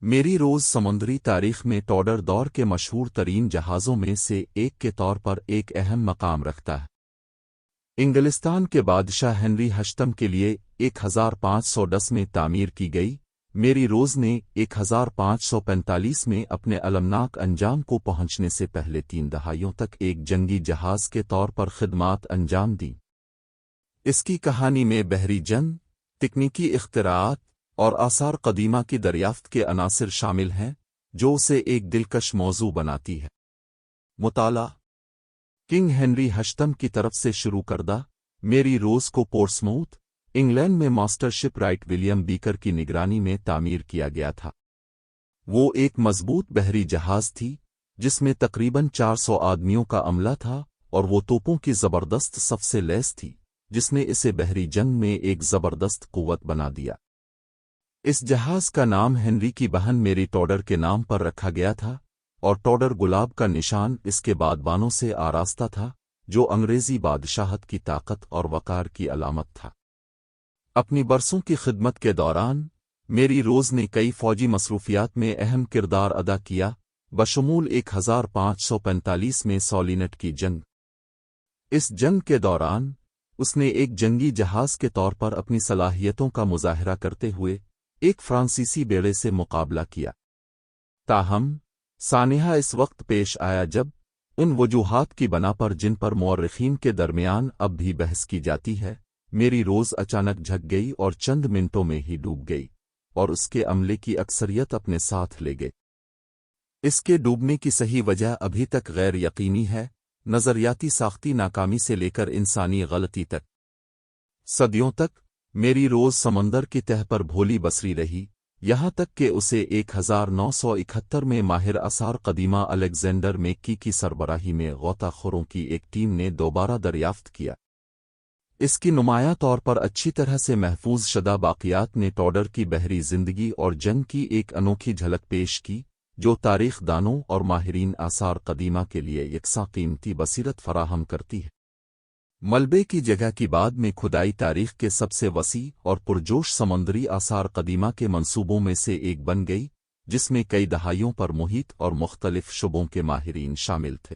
میری روز سمندری تاریخ میں ٹوڈر دور کے مشہور ترین جہازوں میں سے ایک کے طور پر ایک اہم مقام رکھتا ہے۔ انگلستان کے بادشاہ ہنری ہشتم کے لیے 1510 میں تعمیر کی گئی، میری روز نے 1545 میں اپنے المناک انجام کو پہنچنے سے پہلے 3 دہائیوں تک ایک جنگی جہاز کے طور پر خدمات انجام دیں۔ اس کی کہانی میں بحری جنگ، تکنیکی اختراعات اور آثار قدیمہ کی دریافت کے عناصر شامل ہیں، جو اسے ایک دلکش موضوع بناتی ہے۔ مطالعہ: کنگ ہنری ہشتم کی طرف سے شروع کردہ میری روز کو پورٹسموتھ، انگلینڈ میں ماسٹر شپ رائٹ ولیم بیکر کی نگرانی میں تعمیر کیا گیا تھا۔ وہ ایک مضبوط بحری جہاز تھی جس میں تقریباً 400 آدمیوں کا عملہ تھا، اور وہ توپوں کی زبردست صف سے لیس تھی جس نے اسے بحری جنگ میں ایک زبردست قوت بنا دیا۔ اس جہاز کا نام ہنری کی بہن میری ٹوڈر کے نام پر رکھا گیا تھا، اور ٹوڈر گلاب کا نشان اس کے بادبانوں سے آراستہ تھا، جو انگریزی بادشاہت کی طاقت اور وقار کی علامت تھا۔ اپنی برسوں کی خدمت کے دوران میری روز نے کئی فوجی مصروفیات میں اہم کردار ادا کیا، بشمول 1545 میں سولینٹ کی جنگ۔ اس جنگ کے دوران اس نے ایک جنگی جہاز کے طور پر اپنی صلاحیتوں کا مظاہرہ کرتے ہوئے ایک فرانسیسی بیڑے سے مقابلہ کیا۔ تاہم سانحہ اس وقت پیش آیا جب ان وجوہات کی بنا پر جن پر مورخین کے درمیان اب بھی بحث کی جاتی ہے، میری روز اچانک جھک گئی اور چند منٹوں میں ہی ڈوب گئی، اور اس کے عملے کی اکثریت اپنے ساتھ لے گئے۔ اس کے ڈوبنے کی صحیح وجہ ابھی تک غیر یقینی ہے، نظریاتی ساختی ناکامی سے لے کر انسانی غلطی تک۔ صدیوں تک میری روز سمندر کی تہہ پر بھولی بسری رہی، یہاں تک کہ اسے 1971 میں ماہر آثار قدیمہ الیگزینڈر میکی کی سربراہی میں غوطہ خوروں کی ایک ٹیم نے دوبارہ دریافت کیا۔ اس کی نمایاں طور پر اچھی طرح سے محفوظ شدہ باقیات نے ٹوڈر کی بحری زندگی اور جنگ کی ایک انوکھی جھلک پیش کی، جو تاریخ دانوں اور ماہرین آثار قدیمہ کے لیے یکساں قیمتی بصیرت فراہم کرتی ہے۔ ملبے کی جگہ کی بعد میں کھدائی تاریخ کے سب سے وسیع اور پرجوش سمندری آثار قدیمہ کے منصوبوں میں سے ایک بن گئی، جس میں کئی دہائیوں پر محیط اور مختلف شعبوں کے ماہرین شامل تھے۔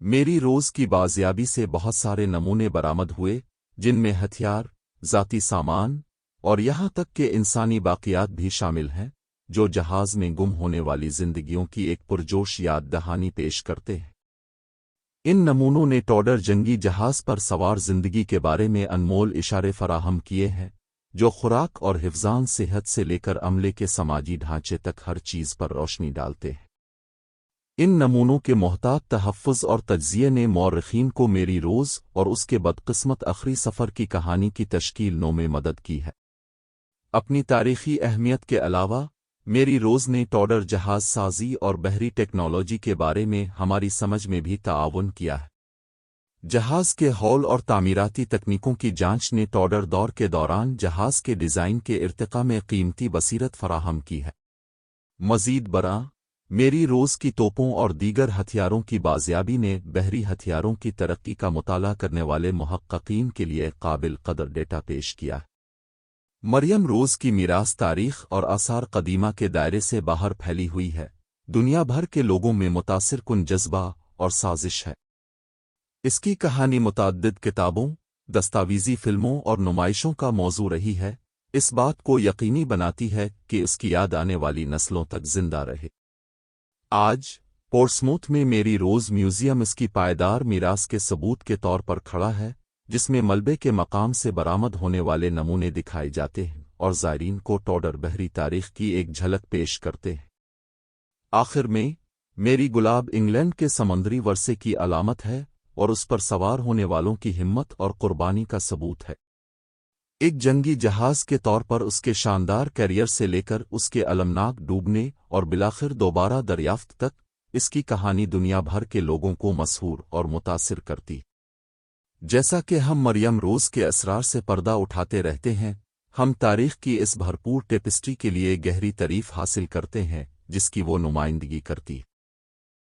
میری روز کی بازیابی سے بہت سارے نمونے برآمد ہوئے، جن میں ہتھیار، ذاتی سامان اور یہاں تک کہ انسانی باقیات بھی شامل ہیں، جو جہاز میں گم ہونے والی زندگیوں کی ایک پرجوش یاد دہانی پیش کرتے ہیں۔ ان نمونوں نے ٹوڈر جنگی جہاز پر سوار زندگی کے بارے میں انمول اشارے فراہم کیے ہیں، جو خوراک اور حفظان صحت سے لے کر عملے کے سماجی ڈھانچے تک ہر چیز پر روشنی ڈالتے ہیں۔ ان نمونوں کے محتاط تحفظ اور تجزیے نے مورخین کو میری روز اور اس کے بدقسمت آخری سفر کی کہانی کی تشکیل میں مدد کی ہے۔ اپنی تاریخی اہمیت کے علاوہ میری روز نے ٹوڈر جہاز سازی اور بحری ٹیکنالوجی کے بارے میں ہماری سمجھ میں بھی تعاون کیا ہے۔ جہاز کے ہول اور تعمیراتی تکنیکوں کی جانچ نے ٹوڈر دور کے دوران جہاز کے ڈیزائن کے ارتقاء میں قیمتی بصیرت فراہم کی ہے۔ مزید برآں، میری روز کی توپوں اور دیگر ہتھیاروں کی بازیابی نے بحری ہتھیاروں کی ترقی کا مطالعہ کرنے والے محققین کے لیے قابل قدر ڈیٹا پیش کیا ہے۔ مریم روز کی میراث تاریخ اور آثار قدیمہ کے دائرے سے باہر پھیلی ہوئی ہے، دنیا بھر کے لوگوں میں متاثر کن جذبہ اور سازش ہے۔ اس کی کہانی متعدد کتابوں، دستاویزی فلموں اور نمائشوں کا موضوع رہی ہے، اس بات کو یقینی بناتی ہے کہ اس کی یاد آنے والی نسلوں تک زندہ رہے۔ آج پورٹسموتھ میں میری روز میوزیم اس کی پائیدار میراث کے ثبوت کے طور پر کھڑا ہے، جس میں ملبے کے مقام سے برآمد ہونے والے نمونے دکھائے جاتے ہیں اور زائرین کو ٹوڈر بحری تاریخ کی ایک جھلک پیش کرتے ہیں۔ آخر میں، میری گلاب انگلینڈ کے سمندری ورثے کی علامت ہے اور اس پر سوار ہونے والوں کی ہمت اور قربانی کا ثبوت ہے۔ ایک جنگی جہاز کے طور پر اس کے شاندار کیریئر سے لے کر اس کے المناک ڈوبنے اور بالآخر دوبارہ دریافت تک، اس کی کہانی دنیا بھر کے لوگوں کو مسحور اور متاثر کرتی۔ جیسا کہ ہم مریم روز کے اسرار سے پردہ اٹھاتے رہتے ہیں، ہم تاریخ کی اس بھرپور ٹیپسٹری کے لیے گہری تعریف حاصل کرتے ہیں جس کی وہ نمائندگی کرتی ہے۔